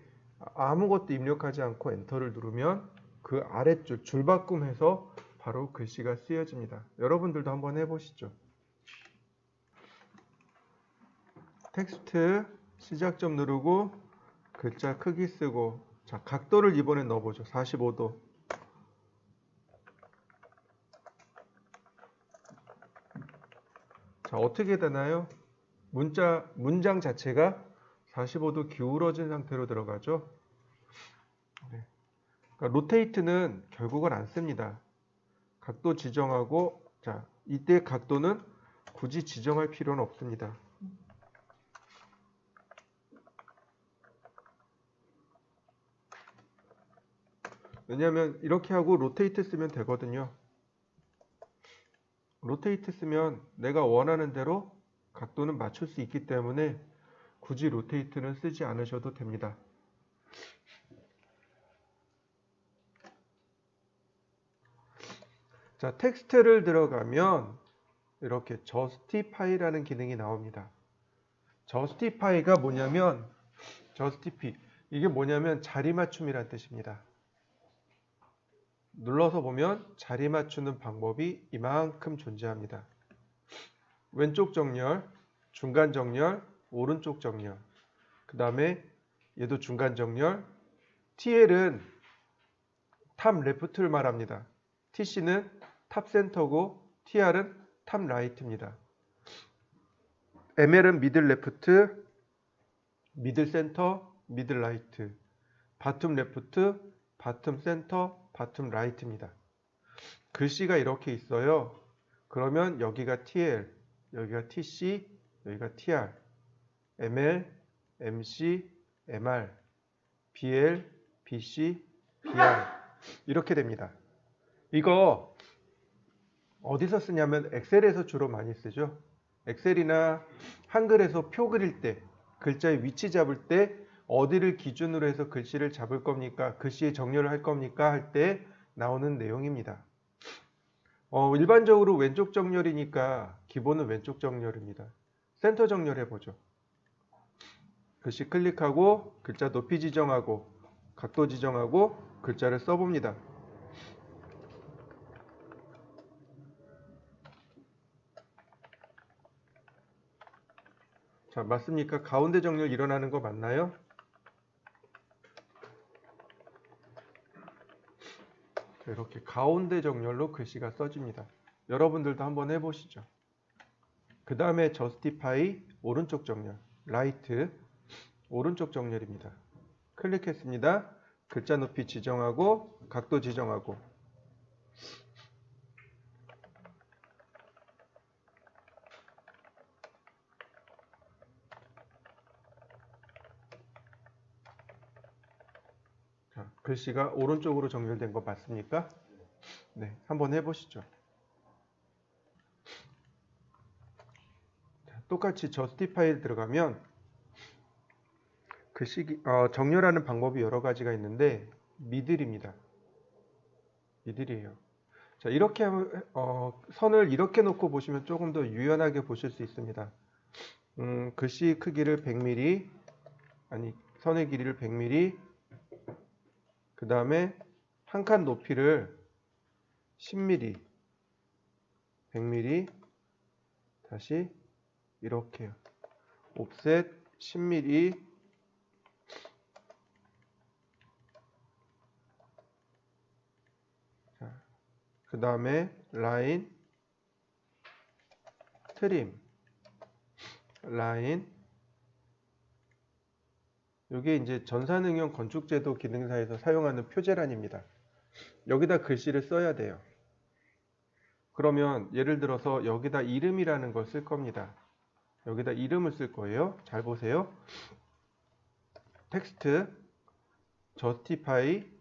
아무것도 입력하지 않고 엔터를 누르면 그 아래줄 줄바꿈해서 바로 글씨가 쓰여집니다. 여러분들도 한번 해보시죠. 텍스트 시작점 누르고 글자 크기 쓰고 자 각도를 이번엔 넣어보죠. 45도. 자 어떻게 되나요? 문장 자체가 45도 기울어진 상태로 들어가죠. 네. 그러니까 로테이트는 결국은 안 씁니다. 각도 지정하고 자 이때 각도는 굳이 지정할 필요는 없습니다. 왜냐하면 이렇게 하고 로테이트 쓰면 되거든요. 로테이트 쓰면 내가 원하는 대로 각도는 맞출 수 있기 때문에 굳이 로테이트는 쓰지 않으셔도 됩니다. 자, 텍스트를 들어가면 이렇게 justify라는 기능이 나옵니다. justify가 뭐냐면 이게 뭐냐면 자리 맞춤이란 뜻입니다. 눌러서 보면 자리 맞추는 방법이 이만큼 존재합니다. 왼쪽 정렬, 중간 정렬, 오른쪽 정렬. 그 다음에 얘도 중간 정렬. TL은 탑 레프트를 말합니다. TC는 탑 센터고 TR은 탑 라이트입니다. ML은 미들 레프트, 미들 센터, 미들 라이트, 바텀 레프트, 바텀 센터, 바텀 라이트입니다. 글씨가 이렇게 있어요. 그러면 여기가 TL, 여기가 TC, 여기가 TR, ML, MC, MR, BL, BC, BR 이렇게 됩니다. 이거 어디서 쓰냐면 엑셀에서 주로 많이 쓰죠. 엑셀이나 한글에서 표 그릴 때, 글자의 위치 잡을 때 어디를 기준으로 해서 글씨를 잡을 겁니까? 글씨의 정렬을 할 겁니까? 할 때 나오는 내용입니다. 일반적으로 왼쪽 정렬이니까 기본은 왼쪽 정렬입니다. 센터 정렬 해보죠. 글씨 클릭하고 글자 높이 지정하고 각도 지정하고 글자를 써봅니다. 자, 맞습니까? 가운데 정렬 일어나는 거 맞나요? 이렇게 가운데 정렬로 글씨가 써집니다. 여러분들도 한번 해보시죠. 그 다음에 justify 오른쪽 정렬, right 오른쪽 정렬입니다. 클릭했습니다. 글자 높이 지정하고 각도 지정하고 자, 글씨가 오른쪽으로 정렬된 거 맞습니까? 네, 한번 해보시죠. 자, 똑같이 justify에 들어가면 글씨 정렬하는 방법이 여러 가지가 있는데 미들입니다. 미들이에요. 자, 이렇게 하면 선을 이렇게 놓고 보시면 조금 더 유연하게 보실 수 있습니다. 글씨 크기를 100mm, 아니 선의 길이를 100mm, 그 다음에 한 칸 높이를 10mm, 100mm, 다시 이렇게요. 옵셋 10mm, 그 다음에 라인, 트림, 라인. 이게 이제 전산응용 건축제도 기능사에서 사용하는 표제란입니다. 여기다 글씨를 써야 돼요. 그러면 예를 들어서 여기다 이름이라는 걸 쓸 겁니다. 여기다 이름을 쓸 거예요. 잘 보세요. 텍스트, justify,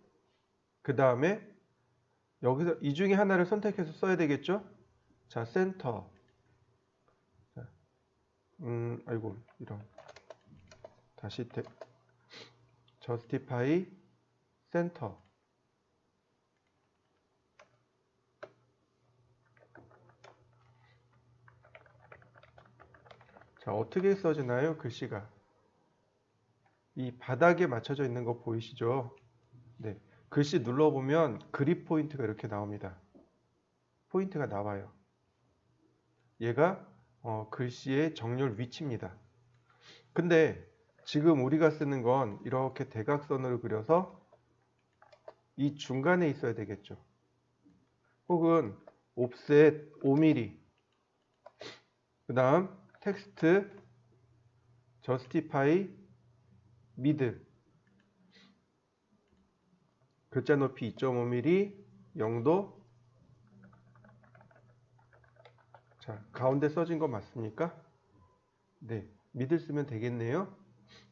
그 다음에 여기서 이 중에 하나를 선택해서 써야 되겠죠? 자, 센터. 아이고, 이런. 다시 justify, 센터. 자, 어떻게 써지나요? 글씨가. 이 바닥에 맞춰져 있는 거 보이시죠? 네. 글씨 눌러보면 그립 포인트가 이렇게 나옵니다. 포인트가 나와요. 얘가 글씨의 정렬 위치입니다. 근데 지금 우리가 쓰는 건 이렇게 대각선으로 그려서 이 중간에 있어야 되겠죠. 혹은 옵셋 5mm, 그 다음 텍스트 justify middle, 글자 높이 2.5mm, 0도. 자, 가운데 써진 거 맞습니까? 네, 미들 쓰면 되겠네요.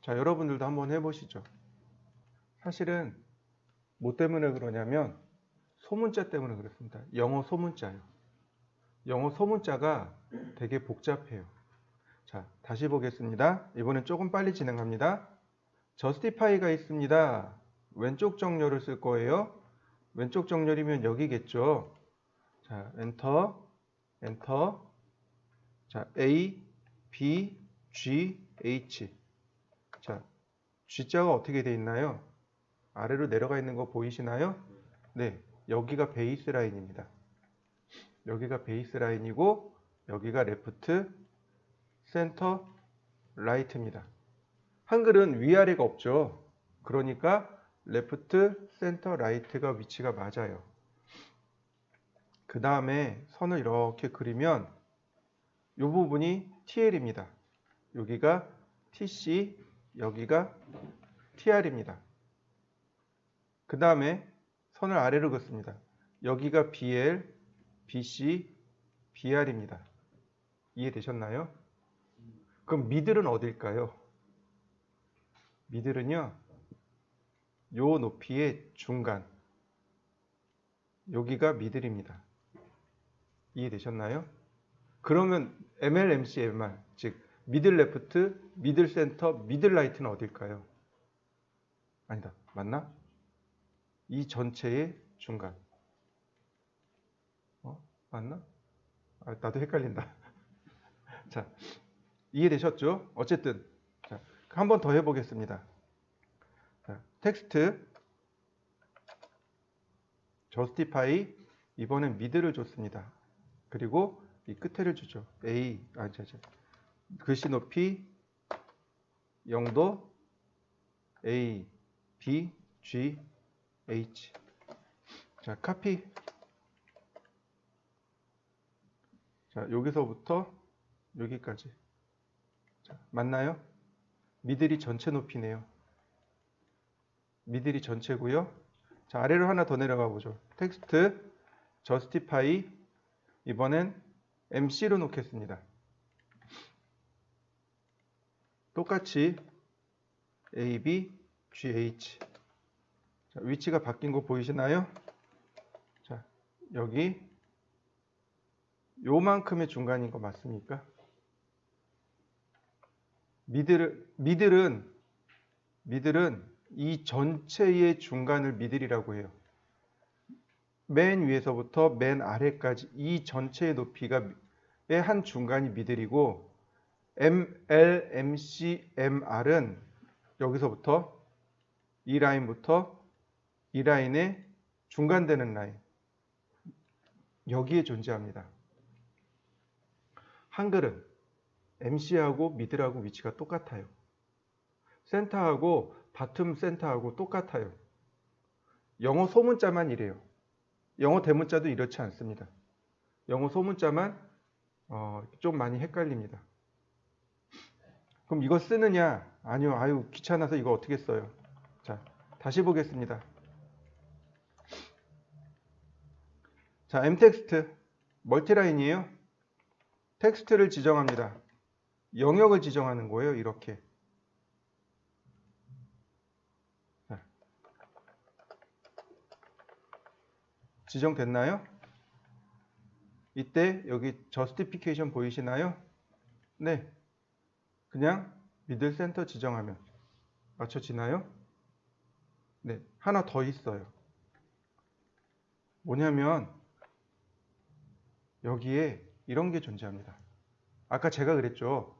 자, 여러분들도 한번 해보시죠. 사실은 뭐 때문에 그러냐면 소문자 때문에 그렇습니다. 영어 소문자요. 영어 소문자가 되게 복잡해요. 자, 다시 보겠습니다. 이번엔 조금 빨리 진행합니다. justify가 있습니다. 왼쪽 정렬을 쓸 거예요. 왼쪽 정렬이면 여기겠죠. 자, 엔터, 엔터. 자, A, B, G, H. 자, G자가 어떻게 되어 있나요? 아래로 내려가 있는 거 보이시나요? 네, 여기가 베이스 라인입니다. 여기가 베이스 라인이고 여기가 레프트, 센터, 라이트입니다. 한글은 위아래가 없죠. 그러니까 레프트, 센터, 라이트가 위치가 맞아요. 그 다음에 선을 이렇게 그리면 이 부분이 TL입니다. 여기가 TC, 여기가 TR입니다. 그 다음에 선을 아래로 긋습니다. 여기가 BL, BC, BR입니다. 이해되셨나요? 그럼 미들은 어딜까요? 미들은요, 요 높이의 중간, 여기가 미들입니다. 이해되셨나요? 그러면 MLMC, MR, 즉 미들 레프트, 미들 센터, 미들 라이트는 어딜까요? 아니다, 맞나? 이 전체의 중간. 맞나? 나도 헷갈린다. 자, 이해되셨죠? 어쨌든 자, 한 번 더 해보겠습니다. 자, 텍스트 justify, 이번엔 미드를 줬습니다. 그리고 이 끝에를 주죠. A, 글씨 높이 0도 A, B, G, H. 자, 카피. 자, 여기서부터 여기까지. 자, 맞나요? 미들이 전체 높이네요. 미들이 전체고요. 자, 아래로 하나 더 내려가 보죠. 텍스트 justify, 이번엔 MC로 놓겠습니다. 똑같이 AB, GH. 자, 위치가 바뀐 거 보이시나요? 자, 여기 요만큼의 중간인 거 맞습니까? 미들은 이 전체의 중간을 미들이라고 해요. 맨 위에서부터 맨 아래까지 이 전체의 높이가 한 중간이 미들이고, ML, MC, MR은 여기서부터 이 라인부터 이 라인의 중간되는 라인, 여기에 존재합니다. 한글은 MC하고 미들하고 위치가 똑같아요. 센터하고 바텀 센터하고 똑같아요. 영어 소문자만 이래요. 영어 대문자도 이렇지 않습니다. 영어 소문자만 좀 많이 헷갈립니다. 그럼 이거 쓰느냐? 아니요. 아유, 귀찮아서 이거 어떻게 써요? 자, 다시 보겠습니다. 자, m텍스트 멀티라인이에요. 텍스트를 지정합니다. 영역을 지정하는 거예요. 이렇게. 자, 지정됐나요? 이때 여기 저스티피케이션 보이시나요? 네. 그냥 미들 센터 지정하면 맞춰지나요? 네. 하나 더 있어요. 뭐냐면 여기에 이런 게 존재합니다. 아까 제가 그랬죠.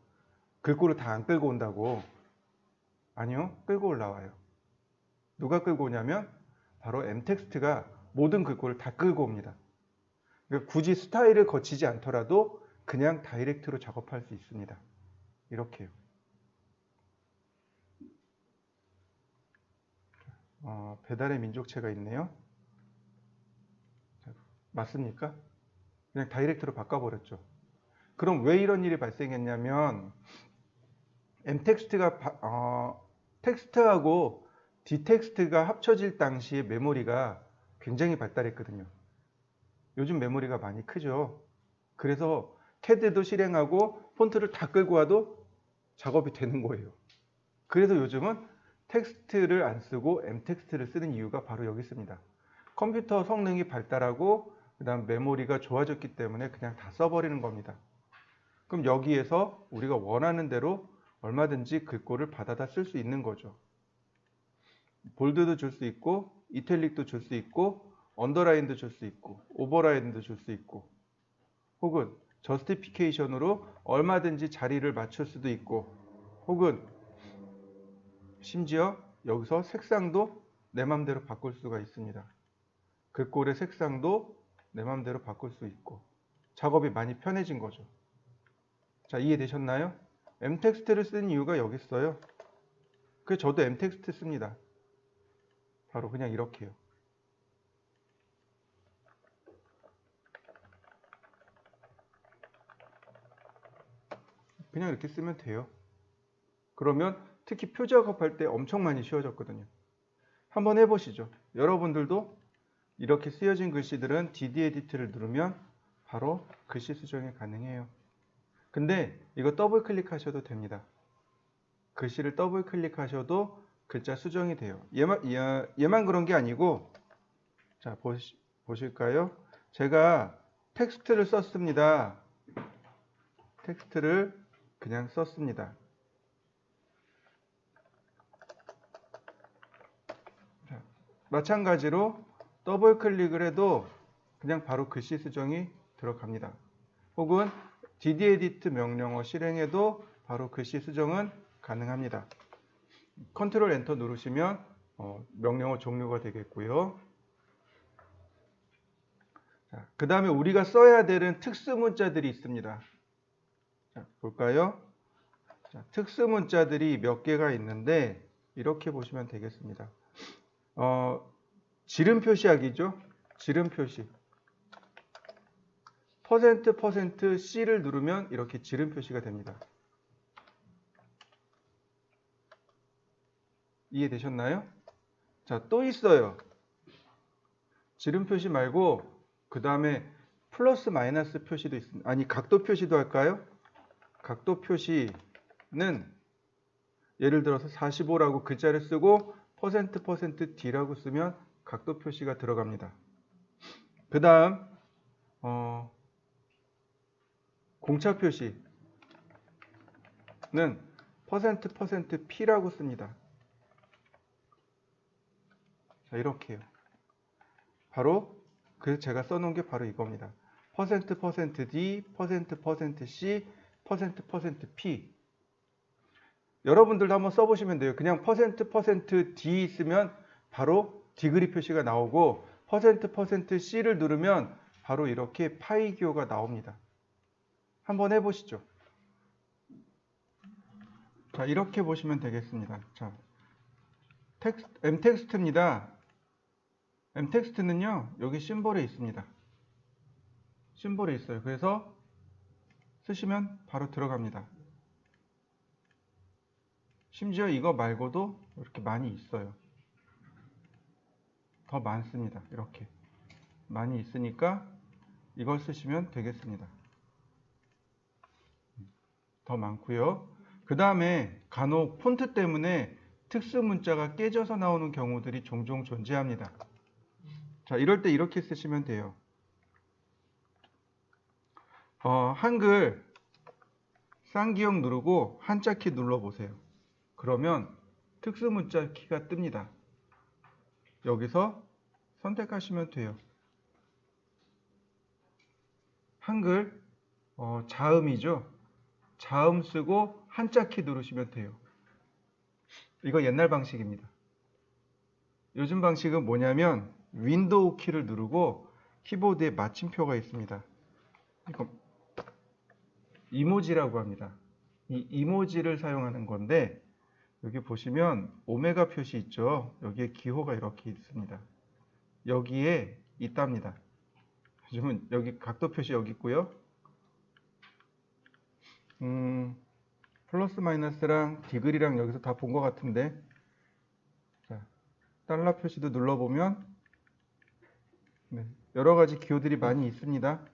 글꼴을 다 안 끌고 온다고. 아니요. 끌고 올라와요. 누가 끌고 오냐면 바로 m텍스트가 모든 글꼴을 다 끌고 옵니다. 그러니까 굳이 스타일을 거치지 않더라도 그냥 다이렉트로 작업할 수 있습니다. 이렇게요. 배달의 민족체가 있네요. 맞습니까? 그냥 다이렉트로 바꿔버렸죠. 그럼 왜 이런 일이 발생했냐면 m텍스트가 텍스트하고 d텍스트가 합쳐질 당시에 메모리가 굉장히 발달했거든요. 요즘 메모리가 많이 크죠. 그래서 캐드도 실행하고 폰트를 다 끌고 와도 작업이 되는 거예요. 그래서 요즘은 텍스트를 안 쓰고 m텍스트를 쓰는 이유가 바로 여기 있습니다. 컴퓨터 성능이 발달하고 그다음 메모리가 좋아졌기 때문에 그냥 다 써버리는 겁니다. 그럼 여기에서 우리가 원하는 대로 얼마든지 글꼴을 받아다 쓸 수 있는 거죠. 볼드도 줄 수 있고 이탈릭도 줄 수 있고 언더라인도 줄 수 있고 오버라인도 줄 수 있고, 혹은 저스티피케이션으로 얼마든지 자리를 맞출 수도 있고, 혹은 심지어 여기서 색상도 내 맘대로 바꿀 수가 있습니다. 글꼴의 색상도 내 맘대로 바꿀 수 있고 작업이 많이 편해진 거죠. 자, 이해되셨나요? m텍스트를 쓰는 이유가 여기 있어요. 그래서 저도 m텍스트 씁니다. 바로 그냥 이렇게요. 그냥 이렇게 쓰면 돼요. 그러면 특히 표 작업할 때 엄청 많이 쉬워졌거든요. 한번 해보시죠. 여러분들도 이렇게 쓰여진 글씨들은 DD 에디트를 누르면 바로 글씨 수정이 가능해요. 근데 이거 더블 클릭하셔도 됩니다. 글씨를 더블 클릭하셔도 글자 수정이 돼요. 얘만 그런 게 아니고, 자, 보실까요? 제가 텍스트를 썼습니다. 텍스트를 그냥 썼습니다. 자, 마찬가지로 더블 클릭을 해도 그냥 바로 글씨 수정이 들어갑니다. 혹은 DD 에디트 명령어 실행해도 바로 글씨 수정은 가능합니다. 컨트롤 엔터 누르시면 명령어 종료가 되겠고요. 그 다음에 우리가 써야 되는 특수 문자들이 있습니다. 자, 볼까요? 자, 특수 문자들이 몇 개가 있는데 이렇게 보시면 되겠습니다. 지름 표시하기죠. 지름 표시. %%C를 누르면 이렇게 지름 표시가 됩니다. 이해되셨나요? 자, 또 있어요. 지름 표시 말고 그 다음에 플러스 마이너스 표시도 있습니다. 아니, 각도 표시도 할까요? 각도 표시는 예를 들어서 45라고 글자를 쓰고 %%D라고 쓰면 각도 표시가 들어갑니다. 그 다음 공차 표시는 %%P라고 씁니다. 자, 이렇게요. 바로 제가 써놓은 게 바로 이겁니다. %%D, %%C, %%P. 여러분들도 한번 써보시면 돼요. 그냥 %%D 있으면 바로 디그리 표시가 나오고 %%C를 누르면 바로 이렇게 파이 기호가 나옵니다. 한번 해보시죠. 자, 이렇게 보시면 되겠습니다. 자, m텍스트입니다. m텍스트는요, 여기 심볼에 있습니다. 심볼에 있어요. 그래서 쓰시면 바로 들어갑니다. 심지어 이거 말고도 이렇게 많이 있어요. 더 많습니다. 이렇게 많이 있으니까 이걸 쓰시면 되겠습니다. 더 많고요. 그 다음에 간혹 폰트 때문에 특수 문자가 깨져서 나오는 경우들이 종종 존재합니다. 자, 이럴 때 이렇게 쓰시면 돼요. 한글 쌍기역 누르고 한자 키 눌러보세요. 그러면 특수 문자 키가 뜹니다. 여기서 선택하시면 돼요. 한글 자음이죠. 자음 쓰고 한자 키 누르시면 돼요. 이거 옛날 방식입니다. 요즘 방식은 뭐냐면 윈도우 키를 누르고 키보드에 마침표가 있습니다. 이거 이모지라고 합니다. 이 이모지를 사용하는 건데 여기 보시면 오메가 표시 있죠. 여기에 기호가 이렇게 있습니다. 여기에 있답니다. 요즘은 여기 각도 표시 여기 있고요. 플러스 마이너스랑 디그리랑 여기서 다 본 것 같은데, 자, 달러 표시도 눌러보면 네, 여러 가지 기호들이 많이 있습니다.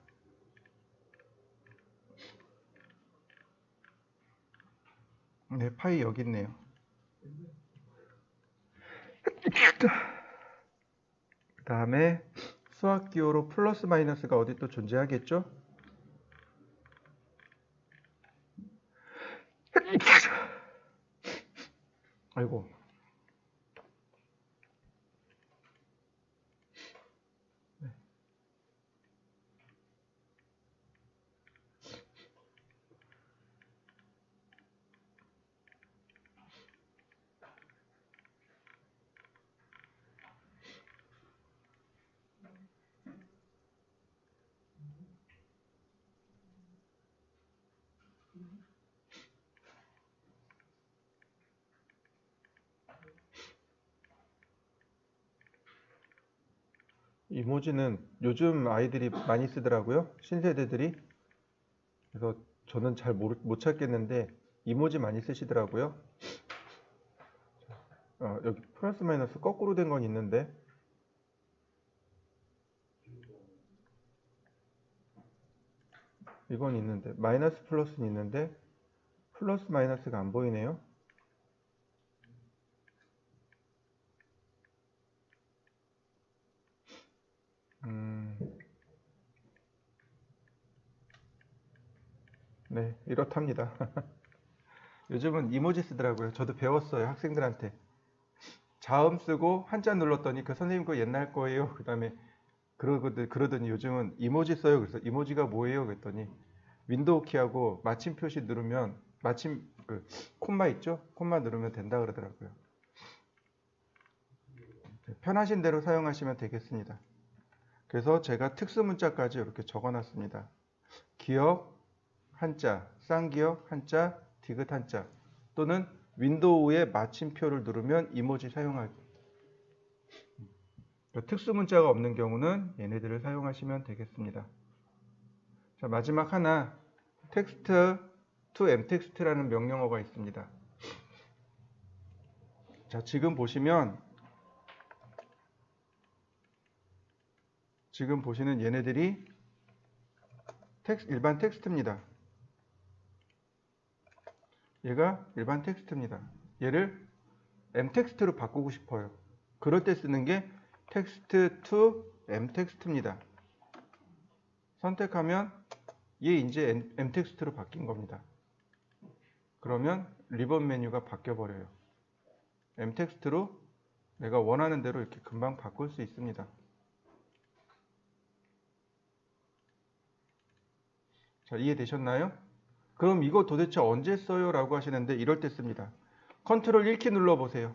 네, 파이 여기 있네요. 그 다음에 수학 기호로 플러스 마이너스가 어디 또 존재하겠죠? 아이고. 네. 이모지는 요즘 아이들이 많이 쓰더라고요. 신세대들이. 그래서 저는 잘 못 찾겠는데 이모지 많이 쓰시더라고요. 여기 플러스 마이너스 거꾸로 된 건 있는데 이건 있는데 마이너스 플러스는 있는데 플러스 마이너스가 안 보이네요. 네, 이렇답니다. 요즘은 이모지 쓰더라고요. 저도 배웠어요, 학생들한테. 자음 쓰고 한자 눌렀더니 그 선생님 거 옛날 거예요. 그 다음에 그러더니 요즘은 이모지 써요. 그래서 이모지가 뭐예요? 그랬더니 윈도우 키하고 마침 표시 누르면 콤마 있죠? 콤마 누르면 된다 그러더라고요. 편하신 대로 사용하시면 되겠습니다. 그래서 제가 특수 문자까지 이렇게 적어놨습니다. 기억 한자, 쌍기역 한자, 디귿 한자 또는 윈도우의 마침표를 누르면 이모지 사용하기. 특수 문자가 없는 경우는 얘네들을 사용하시면 되겠습니다. 자, 마지막 하나 text to mtext라는 명령어가 있습니다. 자, 지금 보시는 얘네들이 일반 텍스트입니다. 얘가 일반 텍스트입니다. 얘를 m텍스트로 바꾸고 싶어요. 그럴 때 쓰는 게 text to m텍스트입니다. 선택하면 얘 이제 m텍스트로 바뀐 겁니다. 그러면 리본 메뉴가 바뀌어 버려요. m텍스트로 내가 원하는 대로 이렇게 금방 바꿀 수 있습니다. 자, 이해되셨나요? 그럼 이거 도대체 언제 써요? 라고 하시는데 이럴 때 씁니다. 컨트롤 1키 눌러보세요.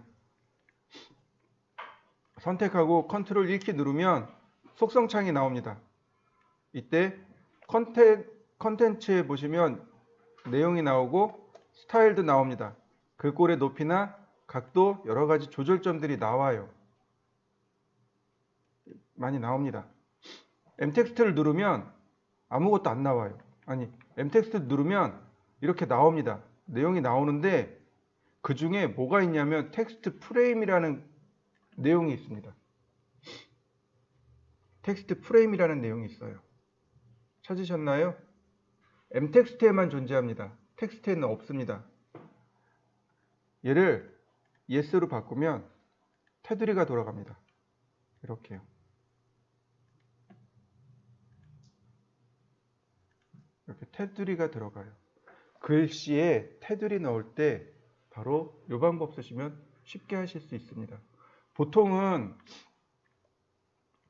선택하고 컨트롤 1키 누르면 속성창이 나옵니다. 이때 컨텐츠에 보시면 내용이 나오고 스타일도 나옵니다. 글꼴의 높이나 각도 여러 가지 조절점들이 나와요. 많이 나옵니다. m텍스트를 누르면 아무것도 안 나와요. 아니, m텍스트를 누르면 이렇게 나옵니다. 내용이 나오는데 그 중에 뭐가 있냐면 텍스트 프레임이라는 내용이 있습니다. 텍스트 프레임이라는 내용이 있어요. 찾으셨나요? m텍스트에만 존재합니다. 텍스트에는 없습니다. 얘를 yes로 바꾸면 테두리가 돌아갑니다. 이렇게요. 이렇게 테두리가 들어가요. 글씨에 테두리 넣을 때 바로 이 방법 쓰시면 쉽게 하실 수 있습니다. 보통은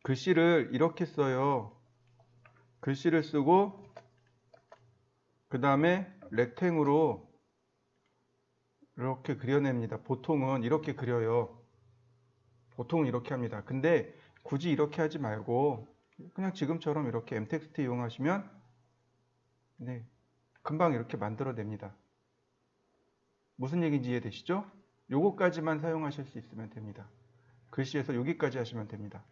글씨를 이렇게 써요. 글씨를 쓰고 그 다음에 렉탱으로 이렇게 그려냅니다. 보통은 이렇게 그려요. 보통은 이렇게 합니다. 근데 굳이 이렇게 하지 말고 그냥 지금처럼 이렇게 m텍스트 이용하시면 네, 금방 이렇게 만들어냅니다. 무슨 얘기인지 이해되시죠? 요거까지만 사용하실 수 있으면 됩니다. 글씨에서 여기까지 하시면 됩니다.